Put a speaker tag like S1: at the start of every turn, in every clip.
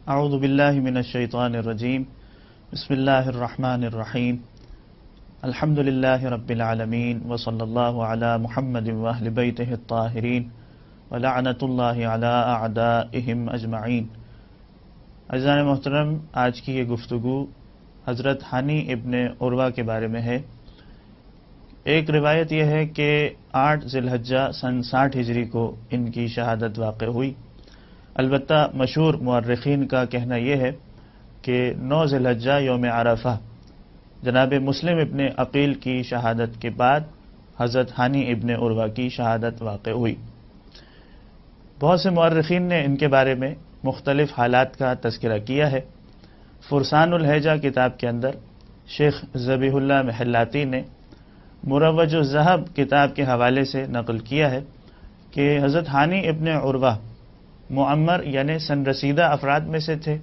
S1: اعوذ باللہ من الشیطان الرجیم بسم اللہ الرحمن الرحیم الحمد للہ رب العالمین وصلی اللہ علی محمد واہل بیتہ الطاہرین ولعنۃ اللہ علی اعدائہم اجمعین۔ عزیزان محترم، آج کی یہ گفتگو حضرت ہانی ابن عروہ کے بارے میں ہے۔ ایک روایت یہ ہے کہ 8 ذی الحجہ سن 60 ہجری کو ان کی شہادت واقع ہوئی۔ البتہ مشہور مورخین کا کہنا یہ ہے کہ 9 ذی الحجہ یوم عرفہ جناب مسلم ابن عقیل کی شہادت کے بعد حضرت ہانی ابن عروہ کی شہادت واقع ہوئی۔ بہت سے مورخین نے ان کے بارے میں مختلف حالات کا تذکرہ کیا ہے۔ فرسان الحجہ کتاب کے اندر شیخ ذبیح اللہ محلاتی نے مروج الذہب کتاب کے حوالے سے نقل کیا ہے کہ حضرت ہانی ابن عروہ معمر یعنی سن رسیدہ افراد میں سے تھے،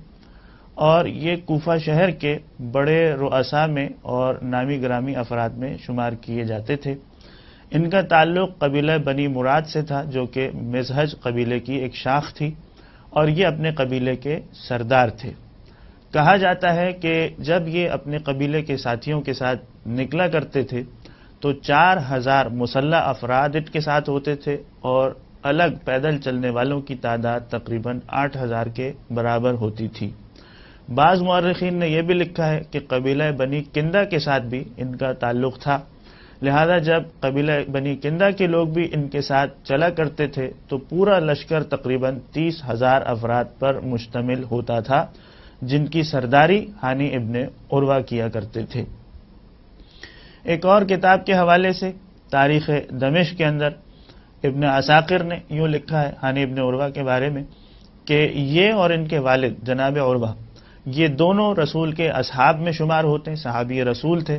S1: اور یہ کوفہ شہر کے بڑے رؤساء میں اور نامی گرامی افراد میں شمار کیے جاتے تھے۔ ان کا تعلق قبیلہ بنی مراد سے تھا، جو کہ مزہج قبیلے کی ایک شاخ تھی، اور یہ اپنے قبیلے کے سردار تھے۔ کہا جاتا ہے کہ جب یہ اپنے قبیلے کے ساتھیوں کے ساتھ نکلا کرتے تھے تو 4000 مسلح افراد ان کے ساتھ ہوتے تھے، اور الگ پیدل چلنے والوں کی تعداد تقریباً 8000 کے برابر ہوتی تھی۔ بعض مورخین نے یہ بھی لکھا ہے کہ قبیلہ بنی کندہ کے ساتھ بھی ان کا تعلق تھا، لہذا جب قبیلہ بنی کندہ کے لوگ بھی ان کے ساتھ چلا کرتے تھے تو پورا لشکر تقریباً 30,000 افراد پر مشتمل ہوتا تھا، جن کی سرداری ہانی ابن عروہ کیا کرتے تھے۔ ایک اور کتاب کے حوالے سے تاریخ دمشق کے اندر ابن عساکر نے یوں لکھا ہے ہانی ابن عروہ کے بارے میں کہ یہ اور ان کے والد جناب عروہ یہ دونوں رسول کے اصحاب میں شمار ہوتے ہیں، صحابی رسول تھے،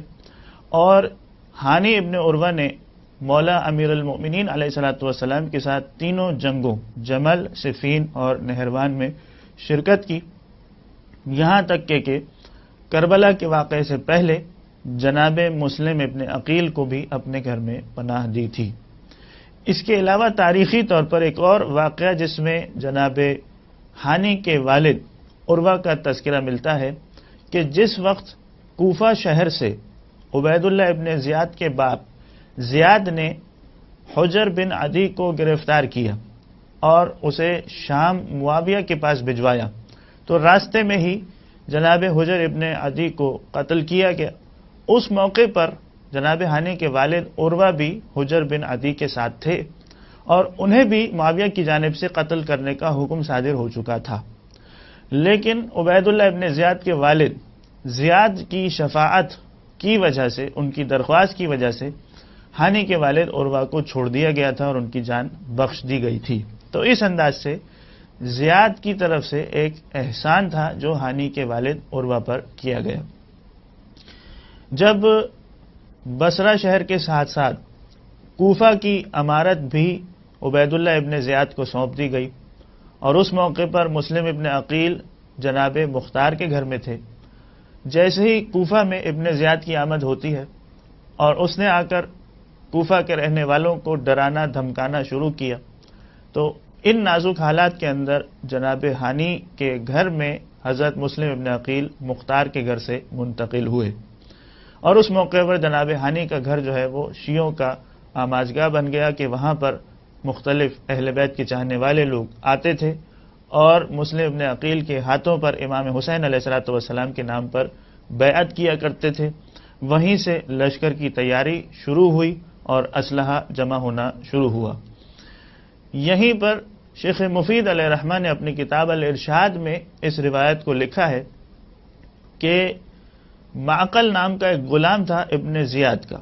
S1: اور ہانی ابن عروہ نے مولا امیر المؤمنین علیہ الصلوۃ والسلام کے ساتھ تینوں جنگوں جمل، صفین اور نہروان میں شرکت کی، یہاں تک کہ کربلا کے واقعے سے پہلے جناب مسلم ابن عقیل کو بھی اپنے گھر میں پناہ دی تھی۔ اس کے علاوہ تاریخی طور پر ایک اور واقعہ جس میں جناب ہانی کے والد عروہ کا تذکرہ ملتا ہے کہ جس وقت کوفہ شہر سے عبید اللہ ابن زیاد کے باپ زیاد نے حجر بن عدی کو گرفتار کیا اور اسے شام معاویہ کے پاس بھجوایا، تو راستے میں ہی جناب حجر ابن عدی کو قتل کیا گیا۔ اس موقع پر جناب ہانی کے والد عروہ بھی حجر بن عدی کے ساتھ تھے، اور انہیں بھی معاویہ کی جانب سے قتل کرنے کا حکم صادر ہو چکا تھا، لیکن عبید اللہ ابن زیاد کے والد زیاد کی شفاعت کی وجہ سے، ان کی درخواست کی وجہ سے ہانی کے والد عروہ کو چھوڑ دیا گیا تھا اور ان کی جان بخش دی گئی تھی۔ تو اس انداز سے زیاد کی طرف سے ایک احسان تھا جو ہانی کے والد عروہ پر کیا گیا۔ جب بصرہ شہر کے ساتھ ساتھ کوفہ کی امارت بھی عبید اللہ ابن زیاد کو سونپ دی گئی، اور اس موقع پر مسلم ابن عقیل جناب مختار کے گھر میں تھے، جیسے ہی کوفہ میں ابن زیاد کی آمد ہوتی ہے اور اس نے آ کر کوفہ کے رہنے والوں کو ڈرانا دھمکانا شروع کیا، تو ان نازک حالات کے اندر جناب ہانی کے گھر میں حضرت مسلم ابن عقیل مختار کے گھر سے منتقل ہوئے، اور اس موقع پر جناب ہانی کا گھر جو ہے وہ شیعوں کا آماجگاہ بن گیا کہ وہاں پر مختلف اہل بیت کے چاہنے والے لوگ آتے تھے اور مسلم ابن عقیل کے ہاتھوں پر امام حسین علیہ الصلوۃ والسلام کے نام پر بیعت کیا کرتے تھے۔ وہیں سے لشکر کی تیاری شروع ہوئی اور اسلحہ جمع ہونا شروع ہوا۔ یہیں پر شیخ مفید علیہ الرحمہ نے اپنی کتاب الارشاد میں اس روایت کو لکھا ہے کہ معقل نام کا ایک غلام تھا ابن زیاد کا،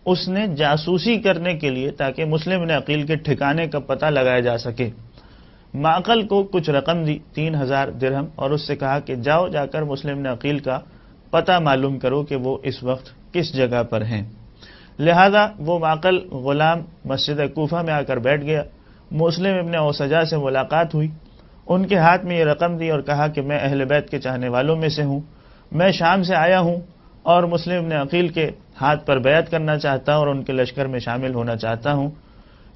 S1: اس نے جاسوسی کرنے کے لیے تاکہ مسلم ابن عقیل کے ٹھکانے کا پتہ لگایا جا سکے، معقل کو کچھ رقم دی 3000 درہم، اور اس سے کہا کہ جاؤ جا کر مسلم ابن عقیل کا پتہ معلوم کرو کہ وہ اس وقت کس جگہ پر ہیں۔ لہذا وہ معقل غلام مسجد کوفہ میں آ کر بیٹھ گیا، مسلم ابن اوسجا سے ملاقات ہوئی، ان کے ہاتھ میں یہ رقم دی اور کہا کہ میں اہل بیت کے چاہنے والوں میں سے ہوں، میں شام سے آیا ہوں اور مسلم ابن عقیل کے ہاتھ پر بیعت کرنا چاہتا ہوں اور ان کے لشکر میں شامل ہونا چاہتا ہوں۔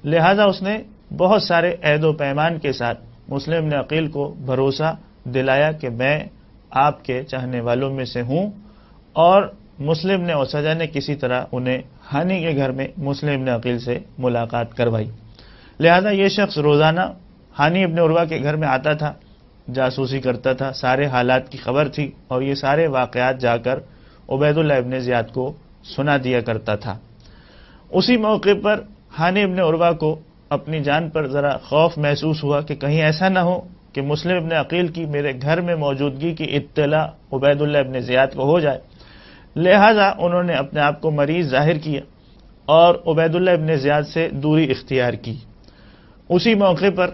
S1: لہذا اس نے بہت سارے عہد و پیمان کے ساتھ مسلم ابن عقیل کو بھروسہ دلایا کہ میں آپ کے چاہنے والوں میں سے ہوں، اور مسلم نے اوسجہ نے کسی طرح انہیں ہانی کے گھر میں مسلم ابن عقیل سے ملاقات کروائی۔ لہذا یہ شخص روزانہ ہانی ابن عروہ کے گھر میں آتا تھا، جاسوسی کرتا تھا، سارے حالات کی خبر تھی، اور یہ سارے واقعات جا کر عبید اللہ ابن زیاد کو سنا دیا کرتا تھا۔ اسی موقع پر ہانی ابن عروہ کو اپنی جان پر ذرا خوف محسوس ہوا کہ کہیں ایسا نہ ہو کہ مسلم ابن عقیل کی میرے گھر میں موجودگی کی اطلاع عبید اللہ ابن زیاد کو ہو جائے، لہذا انہوں نے اپنے آپ کو مریض ظاہر کیا اور عبید اللہ ابن زیاد سے دوری اختیار کی۔ اسی موقع پر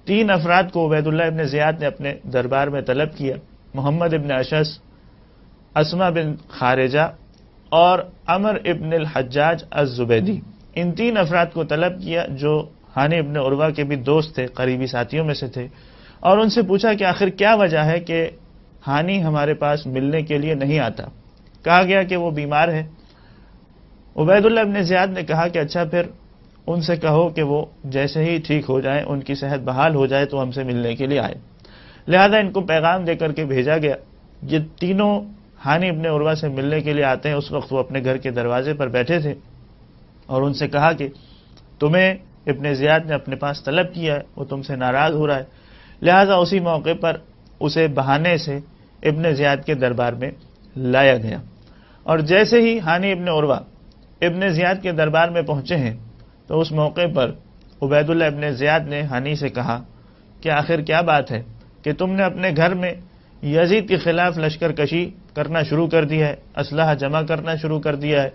S1: 3 افراد کو عبید اللہ ابن زیاد نے اپنے دربار میں طلب کیا، محمد ابن اشعث، اسما بن خارجہ اور عمر ابن الحجاج الزبیدی۔ ان 3 افراد کو طلب کیا جو ہانی ابن عروہ کے بھی دوست تھے، قریبی ساتھیوں میں سے تھے، اور ان سے پوچھا کہ آخر کیا وجہ ہے کہ ہانی ہمارے پاس ملنے کے لیے نہیں آتا۔ کہا گیا کہ وہ بیمار ہے۔ عبید اللہ ابن زیاد نے کہا کہ اچھا پھر ان سے کہو کہ وہ جیسے ہی ٹھیک ہو جائیں، ان کی صحت بحال ہو جائے تو ہم سے ملنے کے لیے آئے۔ لہذا ان کو پیغام دے کر کے بھیجا گیا۔ یہ تینوں ہانی ابن عروہ سے ملنے کے لیے آتے ہیں۔ اس وقت وہ اپنے گھر کے دروازے پر بیٹھے تھے اور ان سے کہا کہ تمہیں ابن زیاد نے اپنے پاس طلب کیا ہے، وہ تم سے ناراض ہو رہا ہے۔ لہذا اسی موقع پر اسے بہانے سے ابن زیاد کے دربار میں لایا گیا، اور جیسے ہی ہانی ابن عروہ ابن زیاد کے دربار میں پہنچے ہیں تو اس موقع پر عبید اللہ ابن زیاد نے ہانی سے کہا کہ آخر کیا بات ہے کہ تم نے اپنے گھر میں یزید کے خلاف لشکر کشی کرنا شروع کر دیا ہے، اسلحہ جمع کرنا شروع کر دیا ہے،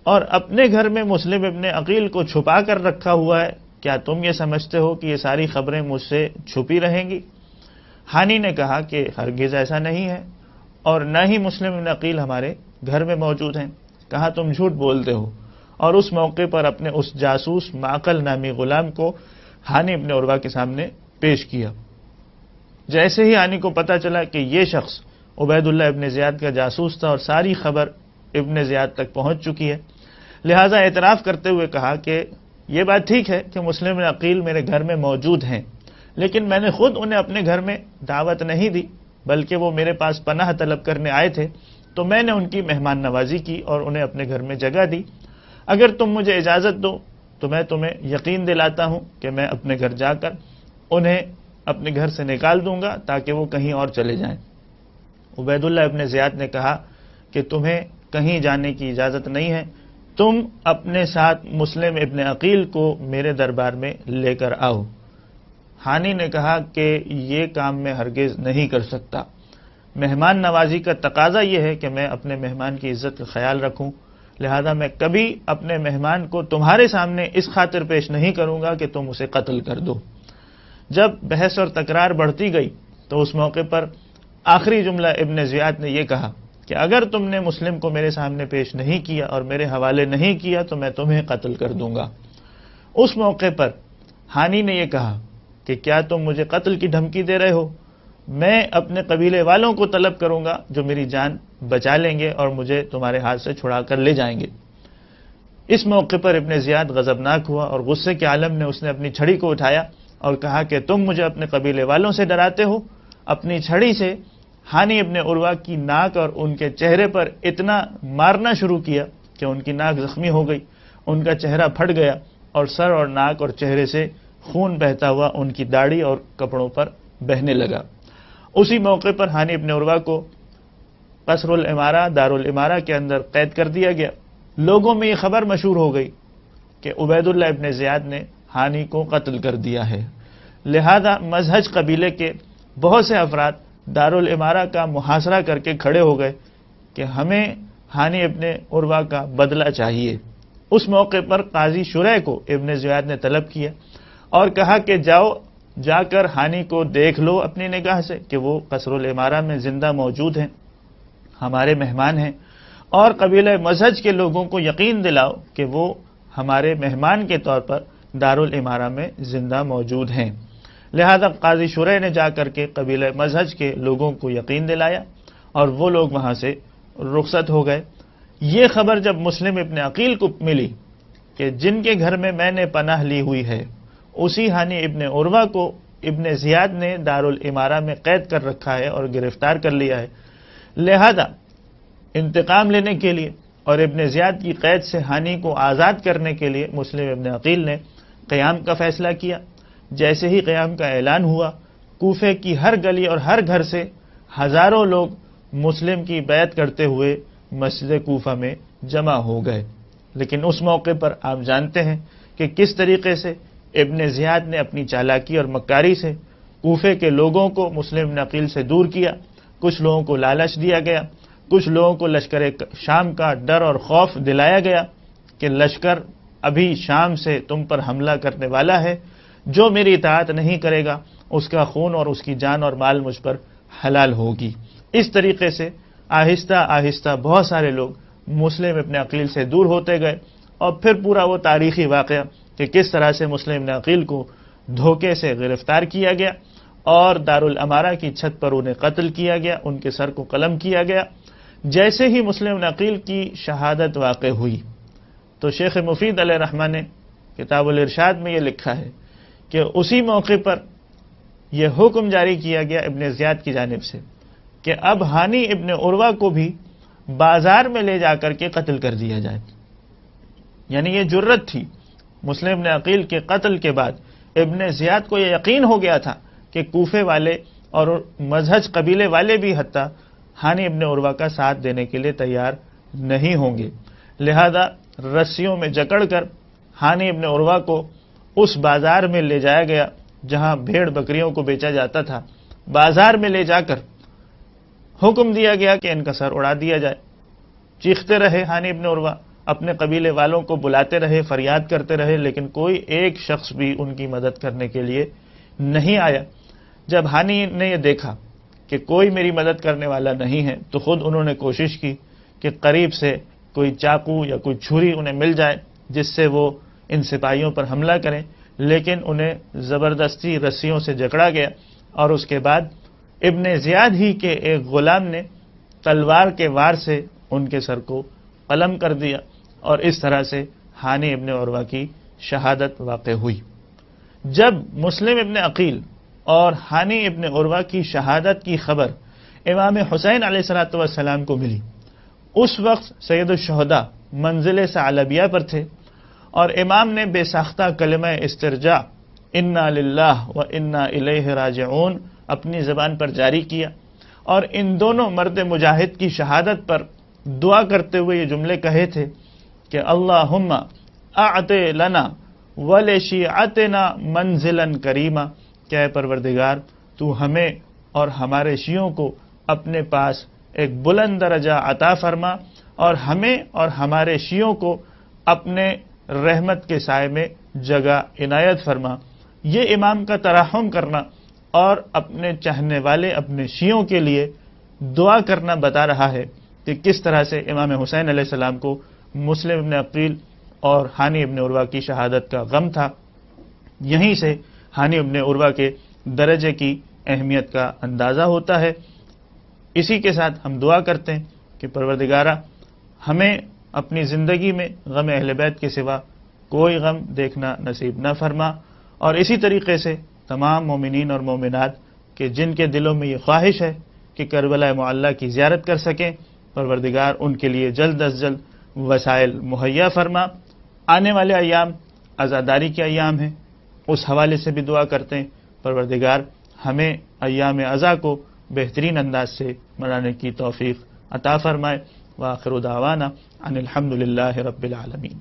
S1: اور اپنے گھر میں مسلم ابن عقیل کو چھپا کر رکھا ہوا ہے۔ کیا تم یہ سمجھتے ہو کہ یہ ساری خبریں مجھ سے چھپی رہیں گی؟ ہانی نے کہا کہ ہرگز ایسا نہیں ہے، اور نہ ہی مسلم ابن عقیل ہمارے گھر میں موجود ہیں۔ کہا تم جھوٹ بولتے ہو، اور اس موقع پر اپنے اس جاسوس معقل نامی غلام کو ہانی ابن عروہ کے سامنے پیش کیا۔ جیسے ہی ہانی کو پتا چلا کہ یہ شخص عبید اللہ ابن زیاد کا جاسوس تھا اور ساری خبر ابن زیاد تک پہنچ چکی ہے، لہذا اعتراف کرتے ہوئے کہا کہ یہ بات ٹھیک ہے کہ مسلم ابن عقیل میرے گھر میں موجود ہیں، لیکن میں نے خود انہیں اپنے گھر میں دعوت نہیں دی، بلکہ وہ میرے پاس پناہ طلب کرنے آئے تھے تو میں نے ان کی مہمان نوازی کی اور انہیں اپنے گھر میں جگہ دی۔ اگر تم مجھے اجازت دو تو میں تمہیں یقین دلاتا ہوں کہ میں اپنے گھر جا کر انہیں اپنے گھر سے نکال دوں گا تاکہ وہ کہیں اور چلے جائیں۔ عبید اللہ ابن زیاد نے کہا کہ تمہیں کہیں جانے کی اجازت نہیں ہے، تم اپنے ساتھ مسلم ابن عقیل کو میرے دربار میں لے کر آؤ۔ ہانی نے کہا کہ یہ کام میں ہرگز نہیں کر سکتا، مہمان نوازی کا تقاضا یہ ہے کہ میں اپنے مہمان کی عزت کا خیال رکھوں، لہذا میں کبھی اپنے مہمان کو تمہارے سامنے اس خاطر پیش نہیں کروں گا کہ تم اسے قتل کر دو۔ جب بحث اور تکرار بڑھتی گئی تو اس موقع پر آخری جملہ ابن زیاد نے یہ کہا کہ اگر تم نے مسلم کو میرے سامنے پیش نہیں کیا اور میرے حوالے نہیں کیا تو میں تمہیں قتل کر دوں گا۔ اس موقع پر ہانی نے یہ کہا کہ کیا تم مجھے قتل کی دھمکی دے رہے ہو؟ میں اپنے قبیلے والوں کو طلب کروں گا جو میری جان بچا لیں گے اور مجھے تمہارے ہاتھ سے چھڑا کر لے جائیں گے۔ اس موقع پر ابن زیاد غضبناک ہوا اور غصے کے عالم میں اس نے اپنی چھڑی کو اٹھایا اور کہا کہ تم مجھے اپنے قبیلے والوں سے ڈراتے ہو۔ اپنی چھڑی سے ہانی ابن عروہ کی ناک اور ان کے چہرے پر اتنا مارنا شروع کیا کہ ان کی ناک زخمی ہو گئی، ان کا چہرہ پھٹ گیا اور سر اور ناک اور چہرے سے خون بہتا ہوا ان کی داڑھی اور کپڑوں پر بہنے لگا۔ اسی موقع پر ہانی ابن عروہ کو قصر الامارہ دارالامارہ کے اندر قید کر دیا گیا۔ لوگوں میں یہ خبر مشہور ہو گئی کہ عبید اللہ ابن زیاد نے ہانی کو قتل کر دیا ہے، لہذا مزہج قبیلے کے بہت سے افراد دارالامارہ کا محاصرہ کر کے کھڑے ہو گئے کہ ہمیں ہانی ابن عروہ کا بدلہ چاہیے۔ اس موقع پر قاضی شریح کو ابن زیاد نے طلب کیا اور کہا کہ جاؤ جا کر ہانی کو دیکھ لو اپنی نگاہ سے کہ وہ قصر الامارہ میں زندہ موجود ہیں، ہمارے مہمان ہیں، اور قبیلہ مزہج کے لوگوں کو یقین دلاؤ کہ وہ ہمارے مہمان کے طور پر دارالامارہ میں زندہ موجود ہیں۔ لہذا قاضی شریح نے جا کر کے قبیلہ مزہج کے لوگوں کو یقین دلایا اور وہ لوگ وہاں سے رخصت ہو گئے۔ یہ خبر جب مسلم ابن عقیل کو ملی کہ جن کے گھر میں نے پناہ لی ہوئی ہے اسی ہانی ابن عروہ کو ابن زیاد نے دارالامارہ میں قید کر رکھا ہے اور گرفتار کر لیا ہے، لہذا انتقام لینے کے لیے اور ابن زیاد کی قید سے ہانی کو آزاد کرنے کے لیے مسلم ابن عقیل نے قیام کا فیصلہ کیا۔ جیسے ہی قیام کا اعلان ہوا، کوفے کی ہر گلی اور ہر گھر سے ہزاروں لوگ مسلم کی بیعت کرتے ہوئے مسجد کوفہ میں جمع ہو گئے۔ لیکن اس موقع پر آپ جانتے ہیں کہ کس طریقے سے ابن زیاد نے اپنی چالاکی اور مکاری سے کوفے کے لوگوں کو مسلم ابن عقیل سے دور کیا۔ کچھ لوگوں کو لالچ دیا گیا، کچھ لوگوں کو لشکر شام کا ڈر اور خوف دلایا گیا کہ لشکر ابھی شام سے تم پر حملہ کرنے والا ہے، جو میری اطاعت نہیں کرے گا اس کا خون اور اس کی جان اور مال مجھ پر حلال ہوگی۔ اس طریقے سے آہستہ آہستہ بہت سارے لوگ مسلم ابن عقیل سے دور ہوتے گئے، اور پھر پورا وہ تاریخی واقعہ کہ کس طرح سے مسلم ابن عقیل کو دھوکے سے گرفتار کیا گیا اور دارالامارہ کی چھت پر انہیں قتل کیا گیا، ان کے سر کو قلم کیا گیا۔ جیسے ہی مسلم ابن عقیل کی شہادت واقع ہوئی تو شیخ مفید علیہ رحمہ نے کتاب الارشاد میں یہ لکھا ہے کہ اسی موقع پر یہ حکم جاری کیا گیا ابن زیاد کی جانب سے کہ اب ہانی ابن عروہ کو بھی بازار میں لے جا کر کے قتل کر دیا جائے۔ یعنی یہ جرت تھی مسلم ابن عقیل کے قتل کے بعد ابن زیاد کو یہ یقین ہو گیا تھا کہ کوفے والے اور مزہج قبیلے والے بھی حتیٰ ہانی ابن عروہ کا ساتھ دینے کے لیے تیار نہیں ہوں گے، لہذا رسیوں میں جکڑ کر ہانی ابن عروہ کو اس بازار میں لے جایا گیا جہاں بھیڑ بکریوں کو بیچا جاتا تھا۔ بازار میں لے جا کر حکم دیا گیا کہ ان کا سر اڑا دیا جائے۔ چیختے رہے ہانی ابن عروہ، اپنے قبیلے والوں کو بلاتے رہے، فریاد کرتے رہے، لیکن کوئی ایک شخص بھی ان کی مدد کرنے کے لیے نہیں آیا۔ جب ہانی نے یہ دیکھا کہ کوئی میری مدد کرنے والا نہیں ہے تو خود انہوں نے کوشش کی کہ قریب سے کوئی چاقو یا کوئی چھری انہیں مل جائے جس سے وہ ان سپاہیوں پر حملہ کریں، لیکن انہیں زبردستی رسیوں سے جکڑا گیا، اور اس کے بعد ابن زیاد ہی کے ایک غلام نے تلوار کے وار سے ان کے سر کو قلم کر دیا، اور اس طرح سے ہانی ابن عروہ کی شہادت واقع ہوئی۔ جب مسلم ابن عقیل اور ہانی ابن عروہ کی شہادت کی خبر امام حسین علیہ السلام کو ملی، اس وقت سید الشہداء منزل ثعلبیہ پر تھے، اور امام نے بے ساختہ کلمہ استرجاع انا للہ و انا الیہ راجعون اپنی زبان پر جاری کیا، اور ان دونوں مرد مجاہد کی شہادت پر دعا کرتے ہوئے یہ جملے کہے تھے کہ اللہم اعط لنا ولشیعتنا منزلا کریما، کہ اے پروردگار تو ہمیں اور ہمارے شیعوں کو اپنے پاس ایک بلند درجہ عطا فرما، اور ہمیں اور ہمارے شیعوں کو اپنے رحمت کے سائے میں جگہ عنایت فرما۔ یہ امام کا ترحم کرنا اور اپنے چاہنے والے اپنے شیعوں کے لیے دعا کرنا بتا رہا ہے کہ کس طرح سے امام حسین علیہ السلام کو مسلم ابن عقیل اور ہانی ابن عروہ کی شہادت کا غم تھا۔ یہیں سے ہانی ابن عروہ کے درجے کی اہمیت کا اندازہ ہوتا ہے۔ اسی کے ساتھ ہم دعا کرتے ہیں کہ پروردگارہ ہمیں اپنی زندگی میں غم اہل بیت کے سوا کوئی غم دیکھنا نصیب نہ فرما، اور اسی طریقے سے تمام مومنین اور مومنات کہ جن کے دلوں میں یہ خواہش ہے کہ کربلا معلیٰ کی زیارت کر سکیں، پروردگار ان کے لیے جلد از جلد وسائل مہیا فرما۔ آنے والے ایام عزاداری کے ایام ہیں، اس حوالے سے بھی دعا کرتے ہیں پروردگار ہمیں ایام عزا کو بہترین انداز سے منانے کی توفیق عطا فرمائے۔ وآخر دعوانا ان الحمد للہ رب العالمین۔